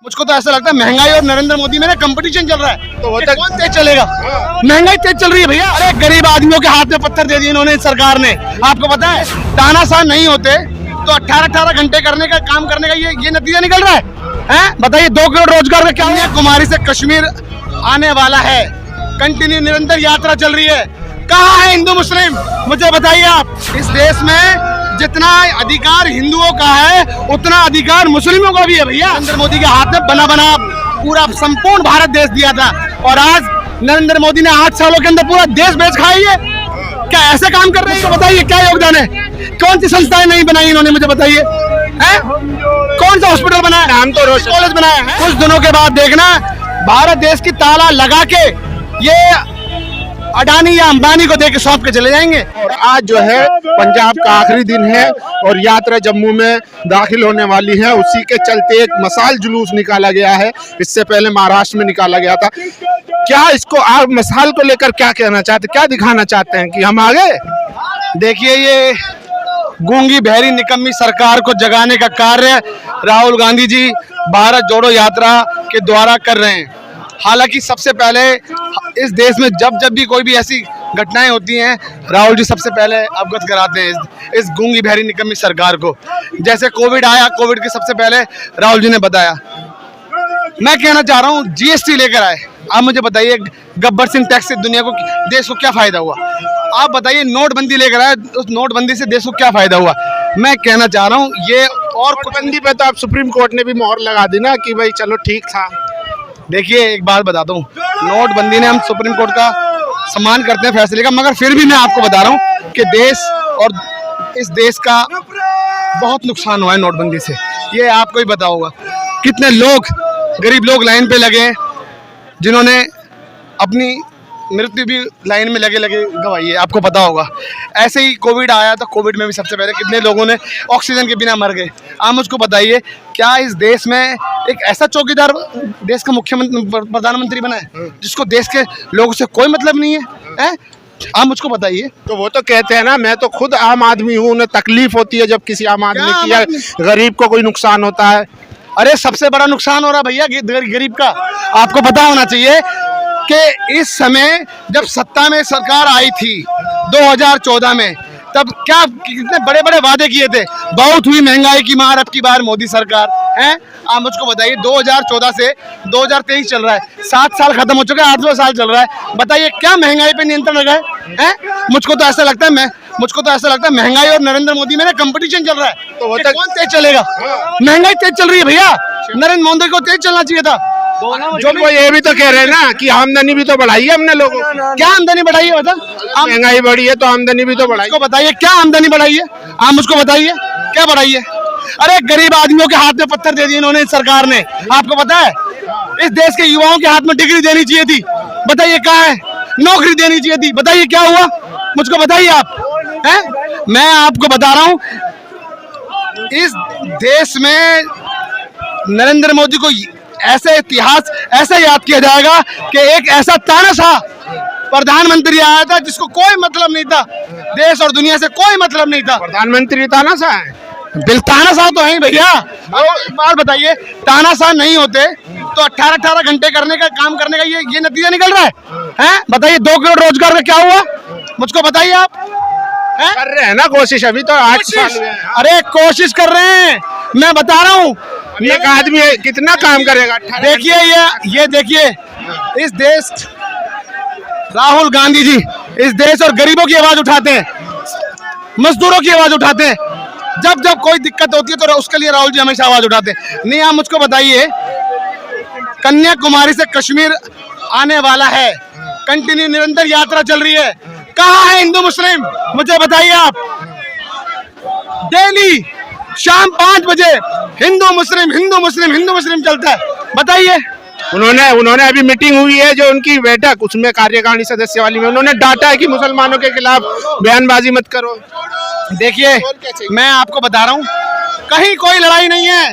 मुझको तो ऐसा लगता है महंगाई और नरेंद्र मोदी में ना कंपटीशन चल रहा है, तो वो तक कौन तेज चलेगा। महंगाई तेज चल रही है भैया। अरे गरीब आदमियों के हाथ में पत्थर दे दिए इन्होंने सरकार ने। आपको पता है तानाशाह नहीं होते तो 18-18 घंटे करने का काम करने का ये नतीजा निकल रहा है? बताइए 2 करोड़ रोजगार में क्या हुआ? कुमारी से कश्मीर आने वाला है, कंटिन्यू निरंतर यात्रा चल रही है। कहाँ है हिंदू मुस्लिम, मुझे बताइए आप। इस देश में जितना अधिकार हिंदुओं का है उतना अधिकार मुस्लिमों का भी है भैया। नरेंद्र मोदी के हाथ में बना बना पूरा संपूर्ण भारत देश दिया था और आज नरेंद्र मोदी ने 8 सालों के अंदर पूरा देश बेच खाई है। क्या ऐसे काम कर रहे हैं? तो बताइए क्या योगदान है? कौन सी संस्थाएं नहीं बनाई इन्होंने, मुझे बताइए। कौन सा हॉस्पिटल बनाया? नाम तो रोशन कॉलेज बनाया है। कुछ दिनों के बाद देखना भारत देश की ताला लगा के ये अडानी या अंबानी को देके सौंप के चले जाएंगे। और आज जो है पंजाब का आखिरी दिन है और यात्रा जम्मू में दाखिल होने वाली है। उसी के चलते एक मसाल जुलूस निकाला गया है। इससे पहले महाराष्ट्र में निकाला गया था। क्या इसको आप मसाल को लेकर क्या कहना चाहते, क्या दिखाना चाहते हैं कि हम आगे? देखिए ये गूंगी बहरी निकम्मी सरकार को जगाने का कार्य राहुल गांधी जी भारत जोड़ो यात्रा के द्वारा कर रहे हैं। हालांकि सबसे पहले इस देश में जब भी कोई भी ऐसी घटनाएं होती हैं राहुल जी सबसे पहले अवगत कराते हैं इस गूंगी बहरी निकम्मी सरकार को। जैसे कोविड आया, कोविड के सबसे पहले राहुल जी ने बताया। मैं कहना चाह रहा हूँ जीएसटी लेकर आए। आप मुझे बताइए गब्बर सिंह टैक्स से दुनिया को, देश को क्या फायदा हुआ? आप बताइए नोटबंदी लेकर आए, उस नोटबंदी से देश को क्या फायदा हुआ? मैं कहना चाह रहा हूँ ये और नोटबंदी पे तो आप सुप्रीम कोर्ट ने भी मोहर लगा दी ना कि भाई चलो ठीक था। देखिए एक बात बताता हूँ, नोटबंदी ने हम सुप्रीम कोर्ट का सम्मान करते हैं फैसले का, मगर फिर भी मैं आपको बता रहा हूँ कि देश और इस देश का बहुत नुकसान हुआ है नोटबंदी से। ये आपको ही पता होगा कितने लोग, गरीब लोग लाइन पे लगे हैं जिन्होंने अपनी मृत्यु भी लाइन में लगे गवाई है। आपको पता होगा ऐसे ही कोविड आया तो कोविड में भी सबसे पहले कितने लोगों ने ऑक्सीजन के बिना मर गए। आप मुझको बताइए क्या इस देश में एक ऐसा चौकीदार देश का मुख्यमंत्री प्रधानमंत्री बना है जिसको देश के लोगों से कोई मतलब नहीं है? आप मुझको बताइए। तो वो तो कहते हैं ना, मैं तो खुद आम आदमी हूँ, उन्हें तकलीफ होती है जब किसी आम आदमी की या गरीब को कोई नुकसान होता है। अरे सबसे बड़ा नुकसान हो रहा भैया गरीब का। आपको पता होना चाहिए कि इस समय जब सत्ता में सरकार आई थी 2014 में, तब क्या कितने बड़े बड़े वादे किए थे। बहुत हुई महंगाई की मार अब की बार मोदी सरकार है। आप मुझको बताइए 2014 से 2023 चल रहा है, 7 साल खत्म हो चुके हैं, 8वां साल चल रहा है। बताइए क्या महंगाई पे नियंत्रण लगा है? मुझको तो ऐसा लगता है महंगाई और नरेंद्र मोदी में ना कंपटीशन चल रहा है, तो वो तक कौन तेज चलेगा। महंगाई तेज चल रही है भैया, नरेंद्र मोदी को तेज चलना चाहिए था। जो वो ये भी तो कह रहे हैं ना कि आमदनी भी तो बढ़ाई है हमने लोगों की। क्या आमदनी बढ़ाई है? बता, महंगाई बढ़ी है तो आमदनी भी तो बढ़ाई। को बताइए क्या आमदनी बढ़ाई है? आप मुझको बताइए क्या बढ़ाई है? अरे गरीब आदमियों के हाथ में पत्थर दे दिए इन्होंने सरकार ने। आपको पता है इस देश के युवाओं के हाथ में डिग्री देनी चाहिए थी, बताइए कहाँ है? नौकरी देनी चाहिए थी, बताइए क्या हुआ? मुझको बताइए आप। मैं आपको बता रहा हूँ इस देश में नरेंद्र मोदी को ऐसे इतिहास ऐसे याद किया जाएगा कि एक ऐसा तानाशाह प्रधानमंत्री आया था जिसको कोई मतलब नहीं था, देश और दुनिया से कोई मतलब नहीं था। प्रधानमंत्री तानाशाह है? तानाशाह तो है भैया। बात बताइए तानाशाह नहीं होते तो 18-18 घंटे करने का काम करने का ये नतीजा निकल रहा है? बताइए 2 करोड़ रोजगार में क्या हुआ? मुझको बताइए आप। कर रहे हैं ना कोशिश, अभी तो 8 साल हुए हैं। अरे कोशिश कर रहे हैं, मैं बता रहा हूँ। एक आदमी कितना काम करेगा? देखिए ये देखिए इस देश राहुल गांधी जी इस देश और गरीबों की आवाज उठाते हैं, मजदूरों की आवाज उठाते हैं। जब कोई दिक्कत होती है तो उसके लिए राहुल जी हमेशा आवाज उठाते हैं। नहीं आप मुझको बताइए कन्याकुमारी से कश्मीर आने वाला है, कंटिन्यू निरंतर यात्रा चल रही है। कहाँ है हिंदू मुस्लिम, मुझे बताइए आप। डेली शाम 5 बजे हिंदू मुस्लिम चलता है, बताइए। उन्होंने अभी मीटिंग हुई है जो उनकी बैठक, उसमें कार्यकारिणी सदस्य वाली में उन्होंने डांटा है कि मुसलमानों के खिलाफ बयानबाजी मत करो। देखिए मैं आपको बता रहा हूँ कहीं कोई लड़ाई नहीं है।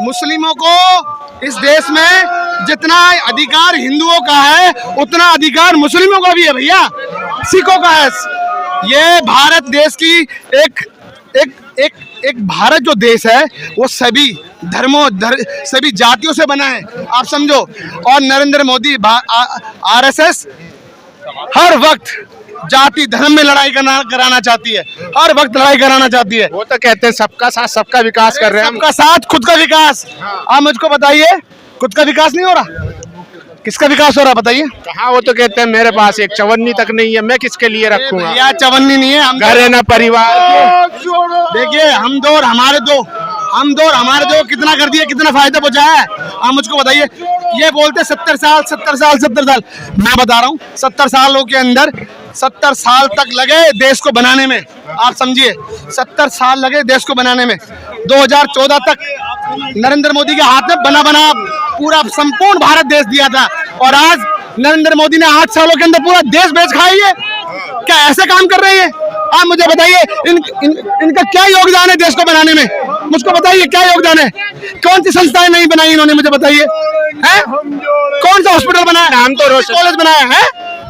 मुस्लिमों को इस देश में जितना अधिकार हिंदुओं का है उतना अधिकार मुस्लिमों का भी है भैया, सिखों का है। ये भारत देश की एक भारत जो देश है वो सभी धर्मों सभी जातियों से बना है, आप समझो। और नरेंद्र मोदी आरएसएस हर वक्त जाति धर्म में लड़ाई कराना चाहती है, हर वक्त लड़ाई कराना चाहती है। वो तो कहते हैं सबका साथ सबका विकास कर रहे हैं हम। सबका साथ खुद का विकास। आप मुझको बताइए, खुद का विकास नहीं हो रहा, किसका विकास हो रहा बताइए? कहाँ, वो तो कहते हैं मेरे पास एक चवन्नी तक नहीं है, मैं किसके लिए रखूंगा। या चवन्नी नहीं है, हम घर है ना परिवार। देखिए हम दो और हमारे दो कितना कर दिया, कितना फायदा पहुंचाया है, आप मुझको बताइए। ये बोलते 70 साल। मैं बता रहा हूँ 70 सालों के अंदर 70 साल तक लगे देश को बनाने में, आप समझिए 70 साल लगे देश को बनाने में। 2014 तक नरेंद्र मोदी के हाथ में बना पूरा संपूर्ण भारत देश दिया था, और आज नरेंद्र मोदी ने 8 सालों के अंदर पूरा देश बेच खाई है। क्या ऐसे काम कर रहे हैं? आप मुझे बताइए इनका क्या योगदान है देश को बनाने में, मुझको बताइए क्या योगदान है? कौन सी संस्थाएं नहीं बनाई इन्होंने, मुझे बताइए। कौन सा हॉस्पिटल बनाया? नाम तो रोशन, कॉलेज बनाया है,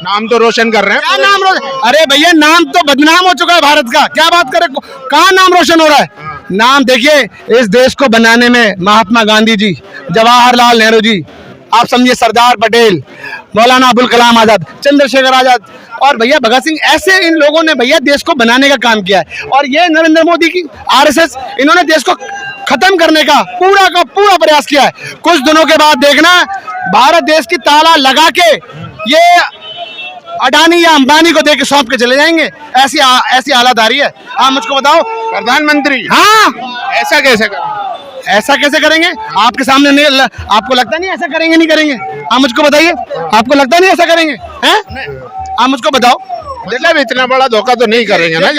नाम तो रोशन कर रहे हैं। क्या नाम रोशन? अरे भैया नाम तो बदनाम हो चुका है भारत का, क्या बात करें, कहाँ नाम रोशन हो रहा है? नाम देखिए, इस देश को बनाने में महात्मा गांधी जी, जवाहरलाल नेहरू जी, आप समझिए सरदार पटेल, मौलाना अबुल कलाम आजाद, चंद्रशेखर आजाद और भैया भगत सिंह, ऐसे इन लोगों ने भैया देश को बनाने का काम किया है। और ये नरेंद्र मोदी की आरएसएस, इन्होंने देश को खत्म करने का पूरा प्रयास किया है। कुछ दिनों के बाद देखना, भारत देश की ताला लगा के ये अडानी या अंबानी को देके सौंप के चले जाएंगे, ऐसी हालत आ रही है। आप मुझको बताओ। प्रधानमंत्री, हाँ ऐसा कैसे करें? ऐसा कैसे करेंगे? आपके सामने नहीं, आपको लगता नहीं ऐसा करेंगे? नहीं करेंगे? आप मुझको बताइए, आपको लगता नहीं ऐसा करेंगे? हैं? आप मुझको बताओ। मतलब इतना बड़ा धोखा तो नहीं करेंगे ना।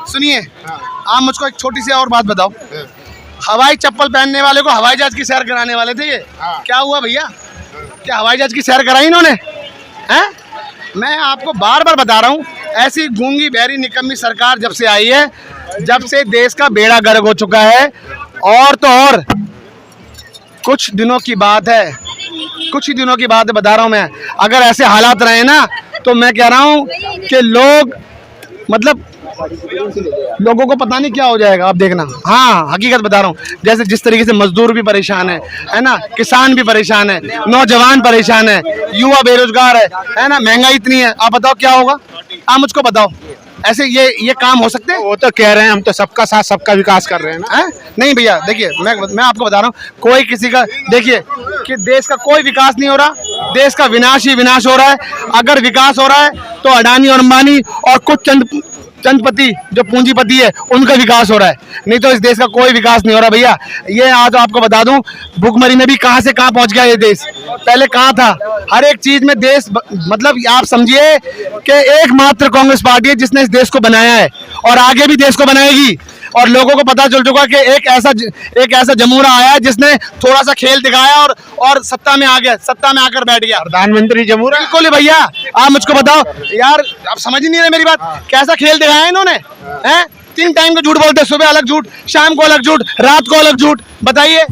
सुनिए, आप मुझको एक छोटी सी और बात बताओ। हवाई चप्पल पहनने वाले को हवाई जहाज की सैर कराने वाले थे ये, क्या हुआ भैया? क्या हवाई जहाज की सैर कराई इन्होंने? हैं? मैं आपको बार बार बता रहा हूँ, ऐसी गूंगी बहरी निकम्मी सरकार जब से आई है, जब से देश का बेड़ा गर्क हो चुका है। और तो और कुछ दिनों की बात है, बता रहा हूँ मैं, अगर ऐसे हालात रहे ना तो मैं कह रहा हूँ कि लोगों को पता नहीं क्या हो जाएगा, आप देखना। हाँ, हकीकत बता रहा हूँ, जैसे जिस तरीके से मजदूर भी परेशान है ना, किसान भी परेशान है, नौजवान परेशान है, युवा बेरोजगार है ना, महंगाई इतनी है, आप बताओ क्या होगा? आप मुझको बताओ, ऐसे ये काम हो सकते हैं? वो तो कह रहे हैं हम तो सबका साथ सबका विकास कर रहे हैं ना। नहीं भैया, देखिए मैं आपको बता रहा हूँ, कोई किसी का, देखिए कि देश का कोई विकास नहीं हो रहा, देश का विनाश ही विनाश हो रहा है। अगर विकास हो रहा है तो अडानी और अंबानी और कुछ चंदपति जो पूंजीपति है उनका विकास हो रहा है, नहीं तो इस देश का कोई विकास नहीं हो रहा भैया। ये आज आपको बता दूं, भुखमरी में भी कहां से कहां पहुंच गया ये देश, पहले कहां था? हर एक चीज में देश, मतलब आप समझिए कि एकमात्र कांग्रेस पार्टी है जिसने इस देश को बनाया है और आगे भी देश को बनाएगी। और लोगों को पता चल चुका कि एक ऐसा जमूरा आया है जिसने थोड़ा सा खेल दिखाया और सत्ता में आ गया, सत्ता में आकर बैठ गया। प्रधानमंत्री जमूरा, बिल्कुल भैया। आप मुझको बताओ यार, आप समझ ही नहीं रहे मेरी बात, कैसा खेल दिखाया इन्होंने? 3 टाइम को झूठ बोलते, सुबह अलग झूठ, शाम को अलग झूठ, रात को अलग झूठ। बताइए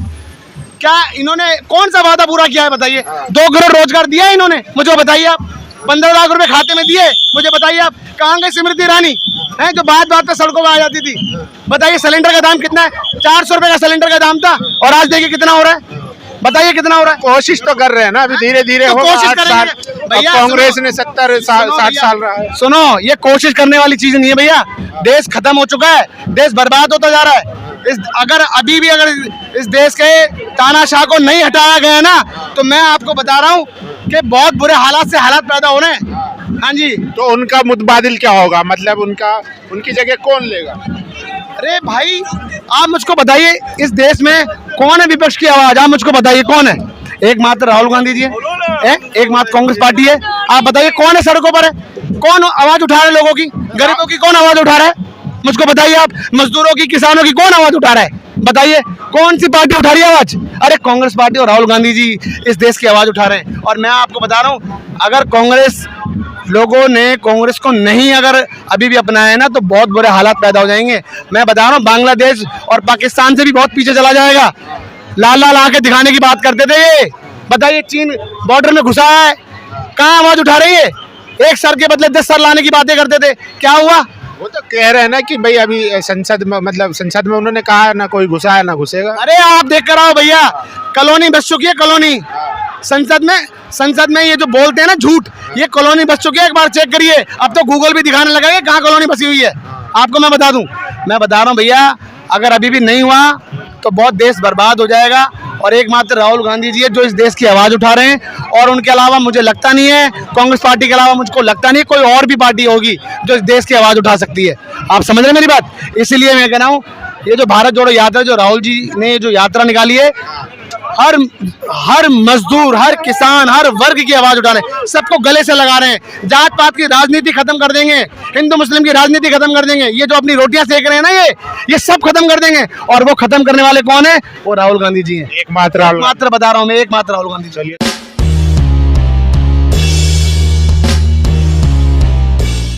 क्या इन्होंने कौन सा वादा पूरा किया है? बताइए। 2 करोड़ रोजगार दिया है इन्होंने, मुझे बताइए आप। 15 लाख रुपए खाते में दिए, मुझे बताइए आप। कहाँ गई स्मृति ईरानी है जो बात पे सड़कों पर आ जाती थी? बताइए सिलेंडर का दाम कितना है? 400 रुपए का सिलेंडर का दाम था, और आज देखिए कितना हो रहा है। बताइए कितना हो रहा है? कोशिश तो कर रहे हैं ना, अभी धीरे धीरे तो कोशिश करेंगे भैया। कांग्रेस ने 60 साल रहा है। सुनो, ये कोशिश करने वाली चीज नहीं है भैया, देश खत्म हो चुका है, देश बर्बाद होता जा रहा है। अगर इस देश के तानाशाह को नहीं हटाया गया ना, तो मैं आपको बता रहा हूँ कि बहुत बुरे हालात पैदा हो रहे हैं। हाँ जी। तो उनका मुतबादिल क्या होगा, मतलब उनकी जगह कौन लेगा? अरे भाई आप मुझको बताइए, इस देश में कौन है विपक्ष की आवाज? आप मुझको बताइए कौन है? एकमात्र राहुल गांधी जी है, एकमात्र कांग्रेस पार्टी है। आप बताइए कौन है सड़कों पर है? कौन आवाज उठा रहे हैं लोगों की? गरीबों की कौन आवाज उठा रहा है? मुझको बताइए आप। मजदूरों की, किसानों की कौन आवाज उठा रहा है? बताइए कौन सी पार्टी उठा रही है आवाज? अरे कांग्रेस पार्टी और राहुल गांधी जी इस देश की आवाज उठा रहे हैं। और मैं आपको बता रहा हूँ, अगर लोगों ने कांग्रेस को नहीं अगर अभी भी अपनाया ना, तो बहुत बुरे हालात पैदा हो जाएंगे। मैं बता रहा हूँ, बांग्लादेश और पाकिस्तान से भी बहुत पीछे चला जाएगा। लाल आंखें दिखाने की बात करते थे ये। बताइए चीन बॉर्डर में घुसा है, कहाँ आवाज उठा रही है? एक सर के बदले 10 सर लाने की बातें करते थे, क्या हुआ? वो तो कह रहे हैं ना कि भाई अभी संसद में, मतलब संसद में उन्होंने कहा ना कोई घुसा है ना घुसेगा। अरे आप देख कर आओ भैया, कॉलोनी बस चुकी है कॉलोनी। संसद में ये जो बोलते हैं ना झूठ, ये कॉलोनी बस चुकी है, एक बार चेक करिए। अब तो गूगल भी दिखाने लगा है कहाँ कॉलोनी बसी हुई है। आपको मैं बता दूं, मैं बता रहा हूँ भैया, अगर अभी भी नहीं हुआ तो बहुत देश बर्बाद हो जाएगा। और एकमात्र राहुल गांधी जी है जो इस देश की आवाज उठा रहे हैं, और उनके अलावा मुझे लगता नहीं है, कांग्रेस पार्टी के अलावा मुझको लगता नहीं कोई और भी पार्टी होगी जो इस देश की आवाज उठा सकती है। आप समझ रहे हैं मेरी बात? इसीलिए मैं कह रहा हूँ, ये जो भारत जोड़ो यात्रा जो राहुल जी ने जो यात्रा निकाली है, हर मजदूर, हर किसान, हर वर्ग की आवाज उठा रहे हैं, सबको गले से लगा रहे हैं। जात पात की राजनीति खत्म कर देंगे, हिंदू मुस्लिम की राजनीति खत्म कर देंगे, ये जो अपनी रोटियां सेक रहे हैं ना, ये सब खत्म कर देंगे। और वो खत्म करने वाले कौन है? वो राहुल गांधी जी हैं। एकमात्र बता रहा हूं मैं, एकमात्र राहुल गांधी। चलिए।